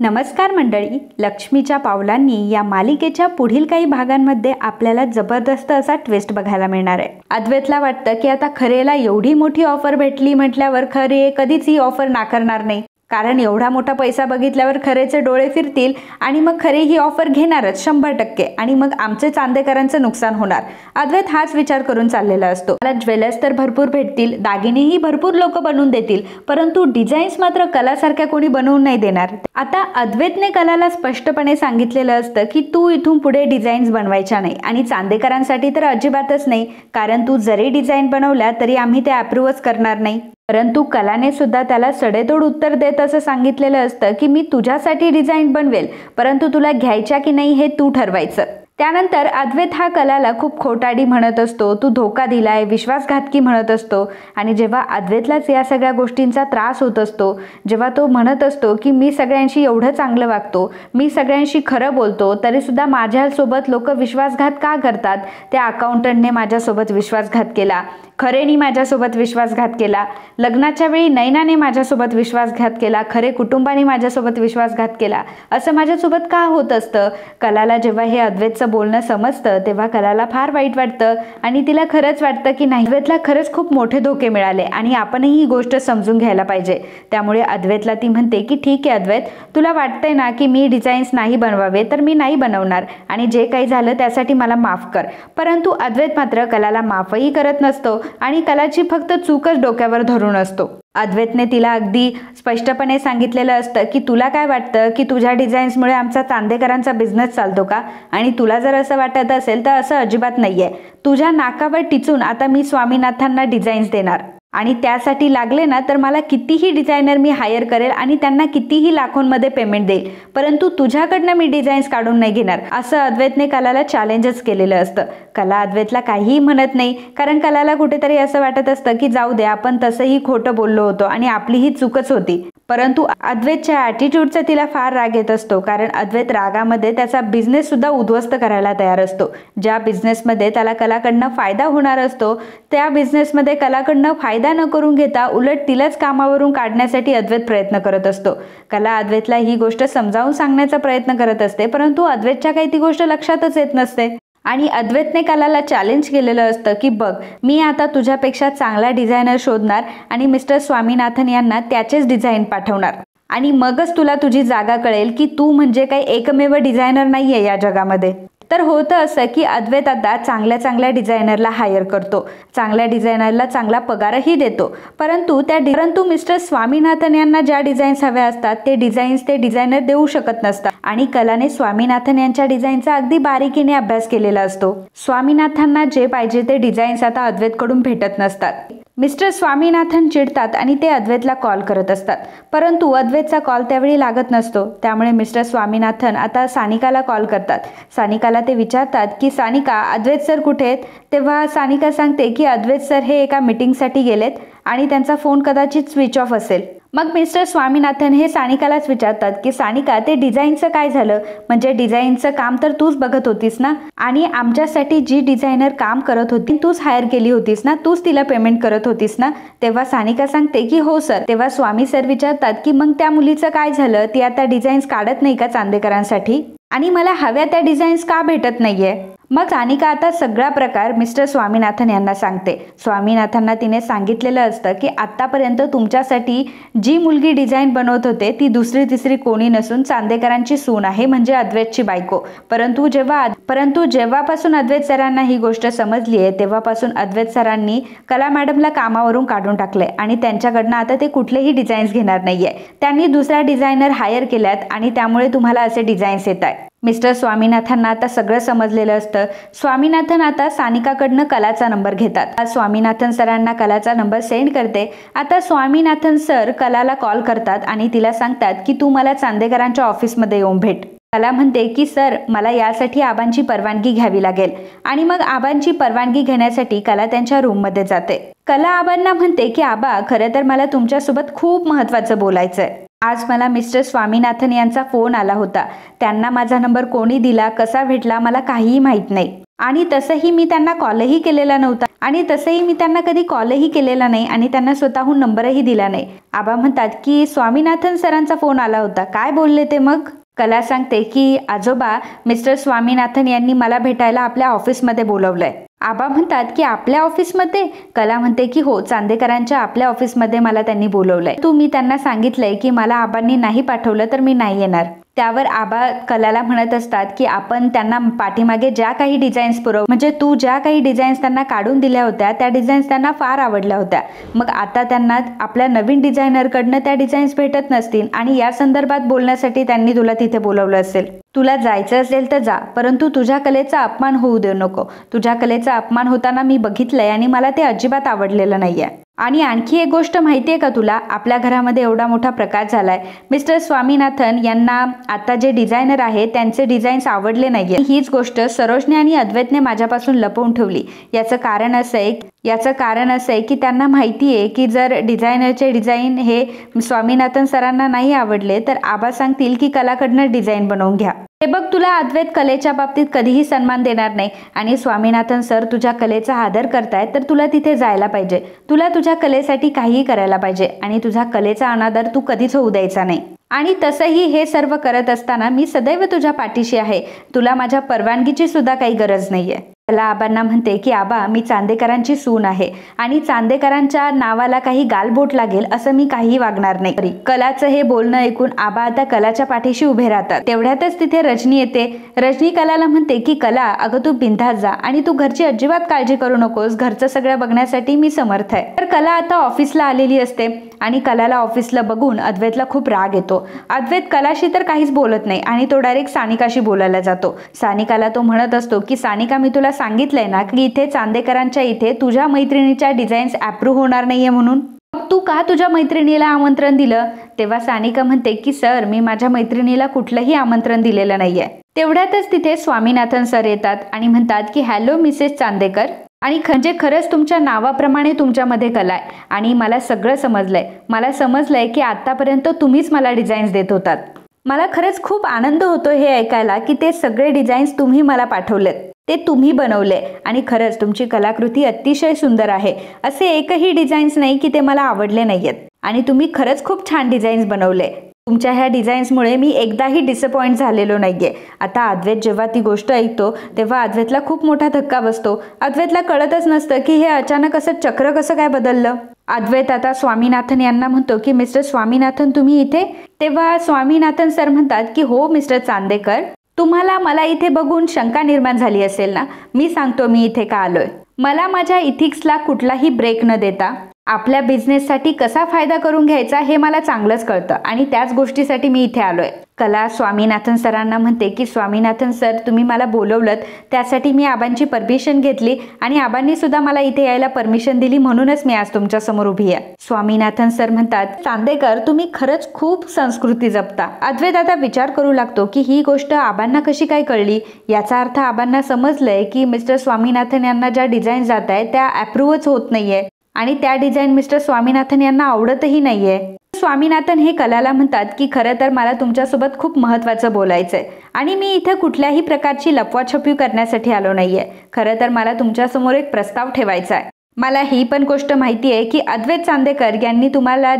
नमस्कार मंडळी, लक्ष्मीच्या पावलांनी या मालिकेच्या पुढील काही भागांमध्ये आपल्याला जबरदस्त असा ट्विस्ट बघायला मिळणार आहे। अद्वैतला वाटतं की आता खरेला एवढी मोठी ऑफर भेटली म्हटल्यावर खरे कधीच ही ऑफर नाकारणार नाही, कारण एवढा मोठा पैसा बघितल्यावर खरेचे डोळे फिरतील आणि मग खरे ही ऑफर घेणारच 100% आणि मग आमचे चांदेकरांचं नुकसान होणार। अद्वैत हाच विचार करून चाललेला असतो। मला ज्वेलर्स तर भरपूर भेटतील, दागिनेही भरपूर लोक बनवून देतील, परंतु डिझाईन्स मात्र कलासारख्या कोणी बनवून नाही देणार। आता अद्वैतने कलाला स्पष्टपणे सांगितलेलं असतं की तू इथून पुढे डिझाईन्स बनवायच्या नाही आणि चांदेकरांसाठी तर अजिबातच नाही, कारण तू जरी डिझाईन बनवल्या तरी आम्ही ते अप्रूव्हच करणार नाही। परंतु कलाने सुद्धा त्याला सडेतोड उत्तर देत असं सांगितलेलं असतं की मी तुझ्यासाठी डिझाईन बनवेल, परंतु तुला घ्यायच्या की नाही हे तू ठरवायचं। त्यानंतर अद्वैत हा कलाला खूप खोटाडी म्हणत असतो, तू धोका दिलाय, विश्वासघातकी म्हणत असतो। आणि जेव्हा अद्वैतलाच या सगळ्या गोष्टींचा त्रास होत असतो, जेव्हा तो म्हणत असतो की मी सगळ्यांशी एवढं चांगलं वागतो, मी सगळ्यांशी खरं बोलतो, तरी सुद्धा माझ्यासोबत लोक विश्वासघात का करतात? त्या अकाउंटंटने माझ्यासोबत विश्वासघात केला, खरेनी माझ्यासोबत विश्वासघात केला, लग्नाच्या वेळी नैनाने माझ्यासोबत विश्वासघात केला, खरे कुटुंबाने माझ्यासोबत विश्वासघात केला, असं माझ्यासोबत का होत असतं? कलाला जेव्हा हे अद्वैतचं बोलणं समजतं तेव्हा कलाला फार वाईट वाटतं आणि तिला खरंच वाटतं की नाही, अद्वैतला खरंच खूप मोठे धोके मिळाले आणि आपणही ही गोष्ट समजून घ्यायला पाहिजे। त्यामुळे अद्वैतला ती म्हणते की ठीक आहे अद्वैत, तुला वाटतंय ना की मी डिझाईन्स नाही बनवावे, तर मी नाही बनवणार आणि जे काही झालं त्यासाठी मला माफ कर। परंतु अद्वैत मात्र कलाला माफही करत नसतो आणि कलाची फक्त चूकच डोक्यावर धरून असतो। अद्वैतने तिला अगदी स्पष्टपणे सांगितलेलं असतं की तुला काय वाटतं की तुझ्या डिझाईन्समुळे आमचा चांदेकरांचा बिझनेस चालतो का? आणि तुला जर असं वाटत असेल तर असं अजिबात नाहीये। तुझ्या नाकावर टिचून आता मी स्वामीनाथांना डिझाईन्स देणार आणि त्यासाठी लागले ना तर मला कितीही डिझायनर मी हायर करेल आणि त्यांना कितीही लाखोंमध्ये पेमेंट देईल, परंतु तुझ्याकडनं मी डिझाईन्स काढून नाही घेणार, असं अद्वैतने कलाला चॅलेंजच केलेलं असतं। कला अद्वैतला काहीही म्हणत नाही, कारण कलाला कुठेतरी असं वाटत असतं की जाऊ दे, आपण तसंही खोटं बोललो होतो आणि आपली ही चूकच होती। परंतु अद्वैतच्या ॲटिट्यूडचा तिला फार राग येत असतो, कारण अद्वैत रागामध्ये त्याचा बिझनेस सुद्धा उद्ध्वस्त करायला तयार असतो। ज्या बिझनेसमध्ये त्याला कलाकडनं फायदा होणार असतो त्या बिझनेसमध्ये कलाकडनं फायदा न करून घेता उलट तिलाच कामावरून काढण्यासाठी अद्वैत प्रयत्न करत असतो। कला अद्वैतला ही गोष्ट समजावून सांगण्याचा प्रयत्न करत असते, परंतु अद्वैतच्या काही ती गोष्ट लक्षातच येत नसते आणि अद्वैतने कलाला चॅलेंज केलेलं असतं की बघ, मी आता तुझ्यापेक्षा चांगला डिझायनर शोधणार आणि मिस्टर स्वामीनाथन यांना त्याचेच डिझाईन पाठवणार आणि मगच तुला तुझी जागा कळेल की तू म्हणजे काही एकमेव डिझायनर नाहीये या जगामध्ये। तर होतं असं की अद्वैत आता चांगल्या डिझायनरला हायर करतो, चांगल्या डिझायनरला चांगला पगारही देतो, परंतु मिस्टर स्वामीनाथन यांना ज्या डिझाईन्स हव्या असतात ते डिझायनर देऊ शकत नसतात आणि कलाने स्वामीनाथन यांच्या डिझाईनचा अगदी बारीकीने अभ्यास केलेला असतो। स्वामीनाथांना जे पाहिजे ते डिझाईन्स आता अद्वैतकडून भेटत नसतात। मिस्टर स्वामीनाथन चिडतात आणि ते अद्वैतला कॉल करत असतात, परंतु अद्वैतचा कॉल त्यावेळी लागत नसतो। त्यामुळे मिस्टर स्वामीनाथन आता सानिकाला कॉल करतात। सानिकाला ते विचारतात की सानिका, अद्वैत सर कुठे आहेत? तेव्हा सानिका सांगते की अद्वैत सर हे एका मीटिंगसाठी गेलेत आणि त्यांचा फोन कदाचित स्विच ऑफ असेल। मग मिस्टर स्वामीनाथन हे सानिकालाच विचारतात की सानिका, ते डिझाईनचं काय झालं? म्हणजे डिझाईनचं काम तर तूच बघत होतीस ना आणि आमच्यासाठी जी डिझायनर काम करत होती तूच हायर केली होतीस ना, तूच तिला पेमेंट करत होतीस ना? तेव्हा सानिका सांगते की हो सर। तेव्हा स्वामी सर विचारतात की मग त्या मुलीचं काय झालं? ती आता डिझाईन्स काढत नाही का चांदेकरांसाठी आणि मला हव्या त्या डिझाईन्स का भेटत नाहीये? मग सानिका आता सगळा प्रकार मिस्टर स्वामीनाथन यांना सांगते। स्वामीनाथांना तिने सांगितलेलं असतं की आतापर्यंत तुमच्यासाठी जी मुलगी डिझाईन बनवत होते ती दुसरी तिसरी कोणी नसून चांदेकरांची सून आहे, म्हणजे अद्वैतची बायको। परंतु जेव्हापासून अद्वैत सरांना ही गोष्ट समजली आहे तेव्हापासून अद्वैत सरांनी कला मॅडमला कामावरून काढून टाकले आणि त्यांच्याकडनं आता ते कुठलेही डिझाईन्स घेणार नाहीये। त्यांनी दुसऱ्या डिझायनर हायर केल्यात आणि त्यामुळे तुम्हाला असे डिझाईन्स येत आहे। मिस्टर स्वामीनाथांना आता सगळं समजलेलं असतं। स्वामीनाथन आता सानिकाकडनं कलाचा नंबर घेतात। स्वामीनाथन सरांना कलाचा नंबर सेंड करते। आता स्वामीनाथन सर कलाला कॉल करतात आणि तिला सांगतात की तू मला चांदेकरांच्या ऑफिसमध्ये येऊन भेट। कला म्हणते की सर, मला यासाठी आबांची परवानगी घ्यावी लागेल आणि मग आबांची परवानगी घेण्यासाठी कला त्यांच्या रूममध्ये जाते। कला आबांना म्हणते की आबा, खरं तर मला तुमच्यासोबत खूप महत्त्वाचं बोलायचंय। आज मला मिस्टर स्वामीनाथन यांचा फोन आला होता, त्यांना माझा नंबर कोणी दिला, कसा भेटला मला काहीही माहीत नाही आणि तसंही मी त्यांना कॉलही केलेला नव्हता आणि तसंही मी त्यांना कधी कॉलही केलेला नाही आणि त्यांना स्वतःहून नंबरही दिला नाही. आबा म्हणतात की स्वामीनाथन सरांचा फोन आला होता, काय बोलले ते मग? कला सांगते की आजोबा, मिस्टर स्वामीनाथन यांनी मला भेटायला आपल्या ऑफिसमध्ये बोलवलंय. आबा म्हणतात की आपल्या ऑफिसमध्ये? कला म्हणते की हो, चांदेकरांच्या आपल्या ऑफिसमध्ये मला त्यांनी बोलवलंय. मी त्यांना सांगितलंय की मला आबांनी नाही पाठवलं तर मी नाही येणार. त्यावर आबा कलाला म्हणत असतात की आपण त्यांना पाठीमागे ज्या काही डिझाईन्स म्हणजे तू ज्या काही डिझाईन्स त्यांना काढून दिल्या होत्या त्या डिझाईन्स त्यांना फार आवडल्या होत्या. मग आता त्यांना आपल्या नवीन डिझायनरकडनं त्या डिझाईन्स भेटत नसतील आणि या संदर्भात बोलण्यासाठी त्यांनी तुला तिथे बोलवलं असेल. तुला जायचं असेल तर जा, परंतु तुझ्या कलेचा अपमान होऊ देऊ नको. तुझ्या कलेचा अपमान होताना मी बघितलंय आणि मला ते अजिबात आवडलेलं नाहीये. आणि आणखी एक गोष्ट माहितीये का तुला? आपल्या घरामध्ये एवढा मोठा प्रकार झालाय. मिस्टर स्वामीनाथन यांना आता जे डिझायनर आहे त्यांचे डिझाईन्स आवडले नाहीये. हीच गोष्ट सरोजने आणि अद्वैतने माझ्यापासून लपवून ठेवली. याचं कारण असं आहे की त्यांना माहिती आहे की जर डिझायनरचे डिझाईन हे स्वामीनाथन सरांना नाही आवडले तर आबा सांगतील की कलाकडनं डिझाईन बनवून घ्या. हे बघ, तुला अद्वैत कलेच्या बाबतीत कधीही सन्मान देणार नाही आणि स्वामीनाथन सर तुझ्या कलेचा आदर करतायत तर तुला तिथे जायला पाहिजे. तुला तुझ्या कलेसाठी काहीही करायला पाहिजे आणि तुझ्या कलेचा अनादर तू कधीच होऊ द्यायचा नाही. आणि तसंही हे सर्व करत असताना मी सदैव तुझ्या पाठीशी आहे. तुला माझ्या परवानगीची सुद्धा काही गरज नाहीये. कला आबांना म्हणते की आबा, मी चांदेकरांची सून आहे आणि चांदेकरांच्या नावाला काही गालबोट लागेल असं मी काही वागणार नाही. कलाचं हे बोलणं ऐकून आबा आता कलाच्या पाठीशी उभे राहतात. तेवढ्यातच तिथे रजनी येते. रजनी कलाला म्हणते की कला, अगं तू बिंदास जा आणि तू घरची अजिबात काळजी करू नकोस. घरचं सगळं बघण्यासाठी मी समर्थ आहे. तर कला आता ऑफिसला आलेली असते आणि कलाला ऑफिसला बघून अद्वैतला खूप राग येतो. अद्वैत कलाशी तर काहीच बोलत नाही आणि तो डायरेक्ट सानिकाशी बोलायला जातो. सानिकाला तो म्हणत असतो की सानिका, मी तुला सांगितलंय ना की इथे चांदेकरांच्या इथे तुझ्या मैत्रिणीच्या डिझाईन्स अप्रूव्ह होणार नाहीये म्हणून. मग तू का तुझ्या मैत्रिणीला आमंत्रण दिलं? तेव्हा सानिका म्हणते की सर, मी माझ्या मैत्रिणीला कुठलंही आमंत्रण दिलेलं नाहीये. तेवढ्यातच तिथे स्वामीनाथन सर येतात आणि म्हणतात की हॅलो मिसेस चांदेकर, आणि म्हणजे खरंच तुमच्या नावाप्रमाणे तुमच्यामध्ये कला आहे आणि मला सगळं समजलंय. मला समजलंय की आतापर्यंत तुम्हीच मला डिझाईन्स देत होतात. मला खरंच खूप आनंद होतो हे ऐकायला की ते सगळे डिझाईन्स तुम्ही मला पाठवलेत, ते तुम्ही बनवले आणि खरंच तुमची कलाकृती अतिशय सुंदर आहे. असे एकही डिझाईन्स नाही की ते मला आवडले नाहीयेत आणि तुम्ही खरंच खूप छान डिझाईन्स बनवले. तुमच्या ह्या डिझाईन्समुळे मी एकदाही डिसअपॉइंट झालेलो नाहीये. आता अद्वैत जेव्हा ती गोष्ट ऐकतो तेव्हा अद्वैतला खूप मोठा धक्का बसतो. अद्वैतला कळतच नसतं की हे अचानक असं चक्र कसं काय बदललं. अद्वैत आता स्वामीनाथन यांना म्हणतो की मिस्टर स्वामीनाथन, तुम्ही इथे? तेव्हा स्वामीनाथन सर म्हणतात की हो मिस्टर चांदेकर, तुम्हाला मला इथे बघून शंका निर्माण झाली असेल ना. मी सांगतो मी इथे का आलोय. मला माझ्या इथिक्सला कुठलाही ब्रेक न देता आपल्या बिझनेससाठी कसा फायदा करून घ्यायचा हे मला चांगलंच कळतं आणि त्याच गोष्टीसाठी मी इथे आलोय. कला स्वामीनाथन सरांना म्हणते की स्वामीनाथन सर, तुम्ही मला बोलवलं त्यासाठी मी आबांची परमिशन घेतली आणि आबांनी सुद्धा मला इथे यायला परमिशन दिली, म्हणूनच मी आज तुमच्या समोर उभी आहे. स्वामीनाथन सर म्हणतात, चांदेकर तुम्ही खरंच खूप संस्कृती जपता. अद्वैत आता विचार करू लागतो की ही गोष्ट आबांना कशी काय कळली. याचा अर्थ आबांना समजलंय की मिस्टर स्वामीनाथन यांना ज्या डिझाईन जात आहे त्या अप्रूव्हच होत नाहीये आणि त्या डिझाईन मिस्टर स्वामीनाथन यांना आवडतही नाहीये. स्वामीनाथन हे कलाला म्हणतात की खरं तर मला तुमच्यासोबत खूप महत्त्वाचं बोलायचंय आणि मी इथे कुठल्याही प्रकारची लपवाछपवी करण्यासाठी आलो नाहीये. खरं तर मला तुमच्यासमोर एक प्रस्ताव ठेवायचा आहे. मला ही पण गोष्ट माहिती आहे की अद्वैत चांदेकर यांनी तुम्हाला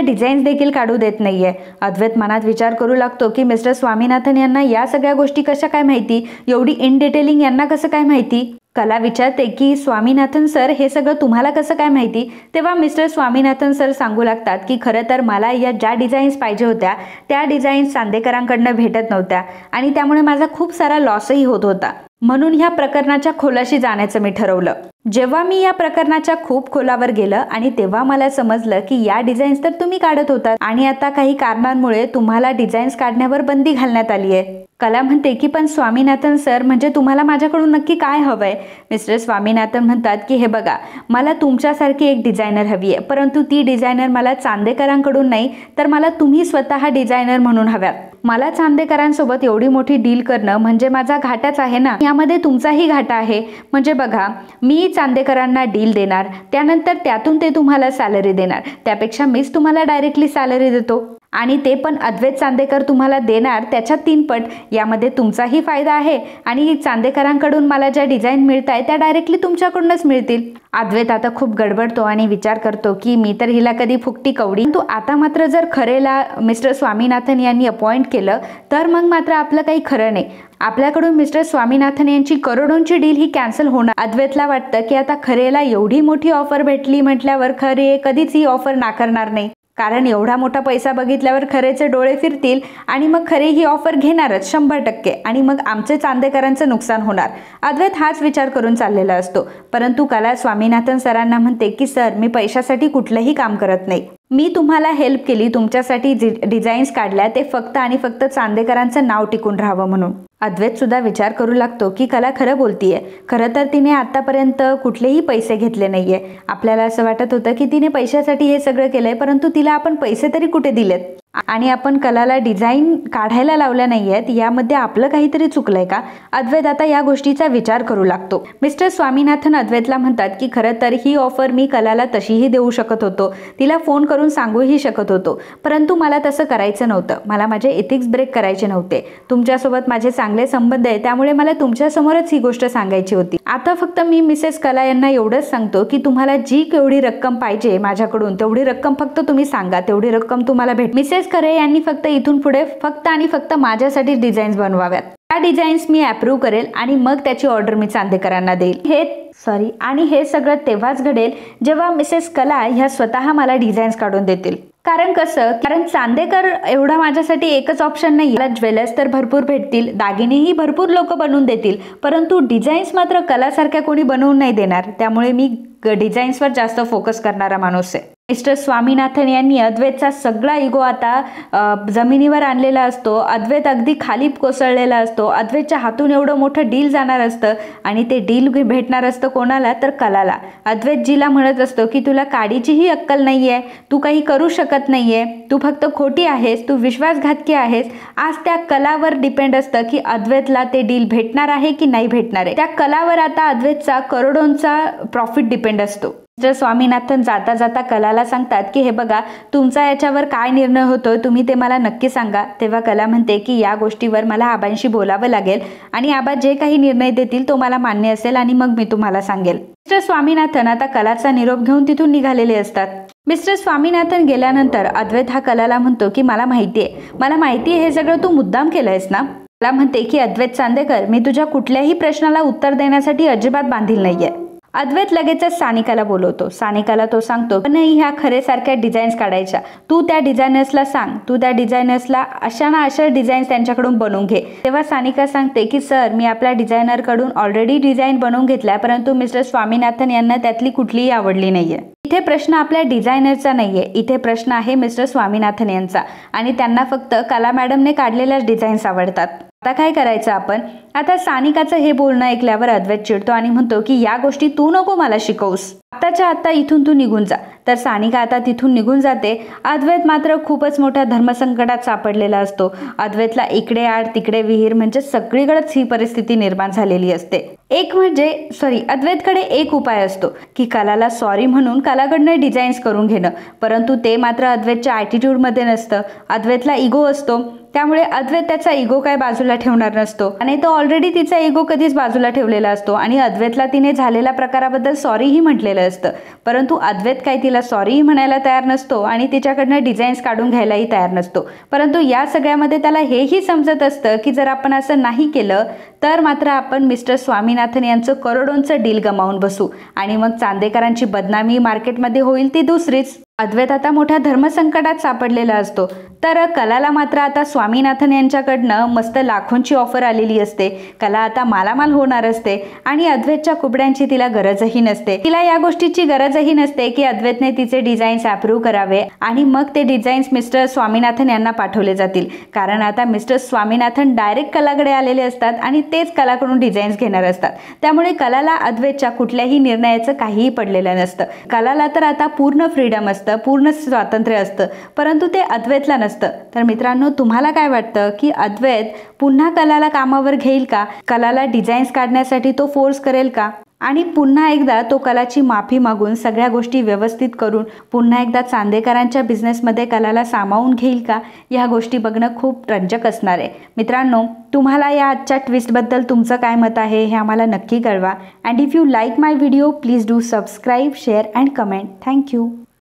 डिझाईन्स देखील काढू देत नाहीये. अद्वैत मनात विचार करू लागतो की मिस्टर स्वामीनाथन यांना या सगळ्या गोष्टी कशा काय माहिती, एवढी इन डिटेलिंग यांना कसं काय माहिती. कला विचारते की स्वामीनाथन सर, हे सगळं तुम्हाला कसं काय माहिती. तेव्हा मिस्टर स्वामीनाथन सर सांगू लागतात की खरं तर मला या ज्या डिझाईन्स पाहिजे होत्या त्या डिझाईन्स चांदेकरांकडनं भेटत नव्हत्या आणि त्यामुळे माझा खूप सारा लॉसही होत होता. म्हणून ह्या प्रकरणाच्या खोलाशी जाण्याचं मी ठरवलं. जेव्हा मी या प्रकरणाच्या खूप खोलावर गेलं आणि तेव्हा मला समजलं की या डिझाईन्स तर तुम्ही काढत होतात आणि आता काही कारणांमुळे तुम्हाला डिझाईन्स काढण्यावर बंदी घालण्यात आली आहे. कला म्हणते की पण स्वामीनाथन सर, म्हणजे तुम्हाला माझ्याकडून नक्की काय हवंय. मिस्टर स्वामीनाथन म्हणतात की हे बघा, मला तुमच्यासारखी एक डिझायनर हवी आहे, परंतु ती डिझायनर मला चांदेकरांकडून नाही तर मला तुम्ही स्वतः डिझायनर म्हणून हव्यात. मला चांदेकरांसोबत एवढी मोठी डील करणं म्हणजे माझा घाटाच आहे ना. यामध्ये तुमचाही घाटा आहे. म्हणजे बघा, मी चांदेकरांना डील देणार, त्यानंतर त्यातून ते तुम्हाला सॅलरी देणार, त्यापेक्षा मीच तुम्हाला डायरेक्टली सॅलरी देतो. आणि ते पण अद्वैत चांदेकर तुम्हाला देणार त्याच्या 3 पट. यामध्ये तुमचाही फायदा आहे आणि चांदेकरांकडून मला ज्या डिझाईन मिळत आहे त्या डायरेक्टली तुमच्याकडूनच मिळतील. अद्वैत आता खूप गडबडतो आणि विचार करतो की मी तर हिला कधी फुकटी कवडी. तो आता मात्र जर खरेला मिस्टर स्वामीनाथन यांनी अपॉइंट केलं तर मग मात्र आपलं काही खरं नाही. आपल्याकडून मिस्टर स्वामीनाथन यांची करोडोंची डील ही कॅन्सल होणार. अद्वैतला वाटतं की आता खरेला एवढी मोठी ऑफर भेटली म्हटल्यावर खरे कधीच ही ऑफर नाकारणार नाही, कारण एवढा मोठा पैसा बघितल्यावर खरेचे डोळे फिरतील आणि मग खरे ही ऑफर घेणारच 100%, आणि मग आमचे चांदेकरांचं नुकसान होणार. अद्वैत हाच विचार करून चाललेला असतो. परंतु कला स्वामीनाथन सरांना म्हणते की सर, मी पैशासाठी कुठलंही काम करत नाही. मी तुम्हाला हेल्प केली, तुमच्यासाठी डिझाईन्स काढल्या, ते फक्त आणि फक्त चांदेकरांचं नाव टिकून राहावं म्हणून. अद्वैत सुद्धा विचार करू लागतो की कला खरं बोलतीये. खरं तर तिने आतापर्यंत कुठलेही पैसे घेतले नाहीये. आपल्याला असं वाटत होतं की तिने पैशासाठी हे सगळं केलंय, परंतु तिला आपण पैसे तरी कुठे दिलेत आणि आपण कलाला डिझाईन काढायला लावल्या नाहीयेत. यामध्ये आपलं काहीतरी चुकलंय का? अद्वैत आता या गोष्टीचा विचार करू लागतो. मिस्टर स्वामीनाथन अद्वैतला म्हणतात की खरं तर ही ऑफर मी कलाला तशीही देऊ शकत होतो, तिला फोन करून सांगूही शकत होतो, परंतु मला तसं करायचं नव्हतं. मला माझे एथिक्स ब्रेक करायचे नव्हते. तुमच्यासोबत माझे चांगले संबंध आहे, त्यामुळे मला तुमच्यासमोरच ही गोष्ट सांगायची होती. आता फक्त मी मिसेस कला यांना एवढंच सांगतो की तुम्हाला जी केवढी रक्कम पाहिजे माझ्याकडून तेवढी रक्कम फक्त तुम्ही सांगा, तेवढी रक्कम तुम्हाला भेट. मिसेस खरे यांनी फक्त इथून पुढे फक्त आणि फक्त माझ्यासाठी डिझाईन्स बनवाव्यात. त्या डिझाईन्स मी अप्रूव्ह करेल आणि मग त्याची ऑर्डर मी चांदेकरांना देईल. आणि हे सगळं तेव्हाच घडेल जेव्हा मिसेस कला ह्या स्वतः मला डिझाईन्स काढून देतील. कारण चांदेकर एवढा माझ्यासाठी एकच ऑप्शन नाही. मला ज्वेलर्स तर भरपूर भेटतील, दागिनेही भरपूर लोक बनवून देतील, परंतु डिझाईन्स मात्र कलासारख्या कोणी बनवून नाही देणार. त्यामुळे मी डिझाईन्सवर जास्त फोकस करणारा माणूस आहे. मिस्टर स्वामीनाथन यांनी अद्वैतचा सगळा इगो आता जमिनीवर आणलेला असतो. अद्वैत अगदी खाली कोसळलेला असतो. अद्वैतच्या हातून एवढं मोठं डील जाणार असतं आणि ते डील भेटणार असतं कोणाला? तर कलाला. अद्वैत जिला म्हणत असतो की तुला काडीचीही अक्कल नाहीये, तू काही करू शकत नाहीये, तू फक्त खोटी आहेस, तू विश्वासघातकी आहेस. आज त्या कलावर डिपेंड असतं की अद्वैतला ते डील भेटणार आहे की नाही भेटणार आहे. त्या कलावर आता अद्वैतचा करोडोंचा प्रॉफिट डिपेंड असतो. मिस्टर स्वामीनाथन जाता जाता कलाला सांगतात की हे बघा, तुमचा याच्यावर काय निर्णय होतोय तुम्ही ते मला नक्की सांगा. तेव्हा कला म्हणते की या गोष्टीवर मला आबांशी बोलावं लागेल आणि आबा जे काही निर्णय देतील तो मला मान्य असेल आणि मग मी तुम्हाला सांगेल. मिस्टर स्वामीनाथन आता कलाचा निरोप घेऊन तिथून निघालेले असतात. मिस्टर स्वामीनाथन गेल्यानंतर अद्वैत हा कलाला म्हणतो की मला माहितीये हे सगळं तू मुद्दाम केलंयस ना. कला म्हणते की अद्वैत चांदेकर, मी तुझ्या कुठल्याही प्रश्नाला उत्तर देण्यासाठी अजिबात बांधील नाहीये. अद्वैत लगेचच सानिकाला बोलवतो. सानिकाला तो सांगतो नाही, ह्या खरेसारख्या डिझाईन्स काढायच्या, तू त्या डिझायनर्सला सांग, तू त्या डिझायनर्सला अशा ना अशा डिझाईन्स त्यांच्याकडून बनवून घे. तेव्हा सानिका सांगते की सर, मी आपल्या डिझायनरकडून ऑलरेडी डिझाईन बनवून घेतल्या, परंतु मिस्टर स्वामीनाथन यांना त्यातली कुठलीही आवडली नाहीये. इथे प्रश्न आपल्या डिझायनरचा नाहीये, इथे प्रश्न आहे मिस्टर स्वामीनाथन यांचा आणि त्यांना फक्त कला मॅडमने काढलेल्या डिझाईन्स आवडतात. आता काय करायचं आपण? आता सानिकाचं हे बोलणं ऐकल्यावर अद्वैत चिडतो आणि म्हणतो की या गोष्टी तू नको मला शिकवूस, आत्ताच्या आत्ता इथून तू निघून जा. तर सानिका आता तिथून निघून जाते. अद्वैत मात्र खूपच मोठ्या धर्मसंकटात सापडलेला असतो. अद्वैतला इकडे आड तिकडे विहीर म्हणजे सगळीकडेच ही परिस्थिती निर्माण झालेली असते. अद्वैतकडे एक उपाय असतो की कलाला सॉरी म्हणून कलाकडनं डिझाईन्स करून घेणं, परंतु ते मात्र अद्वैतच्या ॲटिट्यूडमध्ये नसतं. अद्वैतला इगो असतो, त्यामुळे अद्वैत त्याचा इगो काय बाजूला ठेवणार नसतो आणि तो ऑलरेडी तिचा इगो कधीच बाजूला ठेवलेला असतो आणि अद्वैतला तिने झालेल्या प्रकाराबद्दल सॉरीही म्हटलेलं असतं, परंतु अद्वैत काय तिला सॉरीही म्हणायला तयार नसतो आणि तिच्याकडनं डिझाईन्स काढून घ्यायलाही तयार नसतो. परंतु या सगळ्यामध्ये त्याला हेही समजत असतं की जर आपण असं नाही केलं तर मात्र आपण मिस्टर स्वामीनाथन यांचं करोडोंचं डील गमावून बसू आणि मग चांदेकरांची बदनामी मार्केटमध्ये होईल ती दुसरीच. अद्वैत आता मोठ्या धर्मसंकटात सापडलेला असतो. तर कलाला मात्र आता स्वामीनाथन यांच्याकडनं मस्त लाखोंची ऑफर आलेली असते. कला आता मालामाल होणार असते आणि अद्वैतच्या कुबड्यांची तिला गरजही नसते. तिला या गोष्टीची गरजही नसते की अद्वैतने तिचे डिझाईन्स अप्रूव्ह करावे आणि मग ते डिझाईन्स मिस्टर स्वामीनाथन यांना पाठवले जातील, कारण आता मिस्टर स्वामीनाथन डायरेक्ट कलाकडे आलेले असतात आणि तेच कलाकडून डिझाईन्स घेणार असतात. त्यामुळे कलाला अद्वैतच्या कुठल्याही निर्णयाचं काहीही पडलेलं नसतं. कलाला तर आता पूर्ण फ्रीडम असतं, पूर्ण स्वातंत्र्य असतं, परंतु ते अद्वैतला नसतं. तर मित्रांनो, तुम्हाला काय वाटतं की अद्वैत पुन्हा कलाला कामावर घेईल का? कलाला डिझाईन्स काढण्यासाठी तो फोर्स करेल का? आणि पुन्हा एकदा तो कलाची माफी मागून सगळ्या गोष्टी व्यवस्थित करून पुन्हा एकदा चांदेकरांच्या बिझनेसमध्ये कलाला सामावून घेईल का, ह्या गोष्टी बघणं खूप रंजक असणार आहे. मित्रांनो, तुम्हाला या आजच्या ट्विस्टबद्दल तुमचं काय मत आहे हे आम्हाला नक्की कळवा. And if you like my video please do subscribe, share and comment. Thank you.